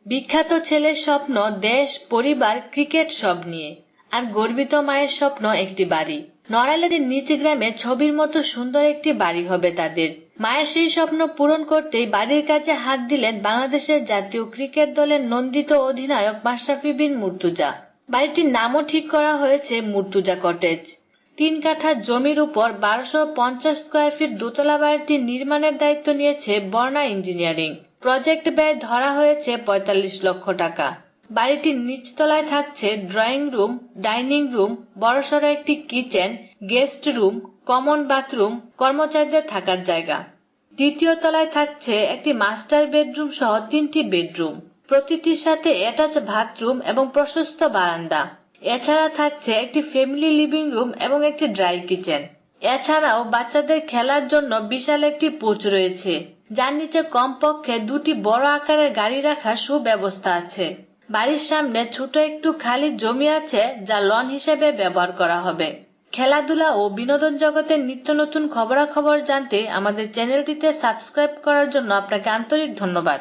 বিখ্যাত ছেলের স্বপ্ন দেশ, পরিবার, ক্রিকেট সব নিয়ে। আর গর্বিত মায়ের স্বপ্ন একটি বাড়ি। নড়াইলের নিজ গ্রামে ছবির মতো সুন্দর একটি বাড়ি হবে তাদের। মায়ের সেই স্বপ্ন পূরণ করতেই বাড়ির কাজে হাত দিলেন বাংলাদেশের জাতীয় ক্রিকেট দলের নন্দিত অধিনায়ক মাশরাফি বিন মুর্তজা। বাড়িটির নামও ঠিক করা হয়েছে মুর্তজা কটেজ। 3 কাঠা জমির উপর 1250 স্কয়ার ফিট দোতলা বাড়িটি নির্মাণের দায়িত্ব নিয়েছে বর্ণা ইঞ্জিনিয়ারিং। প্রজেক্ট ব্যয় ধরা হয়েছে 45 লক্ষ টাকা। বাড়িটির নিচতলায় থাকছে ড্রয়িং রুম, ডাইনিং রুম, বড়সড় একটি kitchen, guest room, common bathroom, কর্মচারীদের থাকার জায়গা। দ্বিতীয় তলায় থাকছে একটি মাস্টার বেডরুম সহ 3টি বেডরুম, প্রতিটির সাথে অ্যাটাচ বাথরুম এবং প্রশস্ত বারান্দা। এছাড়া থাকছে একটি ফ্যামিলি লিভিং রুম এবং একটি ড্রাই কিচেন। এছাড়াও বাচ্চাদের খেলার জন্য বিশাল একটি পোচ রয়েছে, যার নিচে কমপক্ষে 2টি বড় আকারের গাড়ি রাখার সুব্যবস্থা আছে। বাড়ির সামনে ছোট একটু খালি জমি আছে, যা লন হিসেবে ব্যবহার করা হবে। খেলাধুলা ও বিনোদন জগতের নিত্য নতুন খবরাখবর জানতে আমাদের চ্যানেলটিতে সাবস্ক্রাইব করার জন্য আপনাকে আন্তরিক ধন্যবাদ।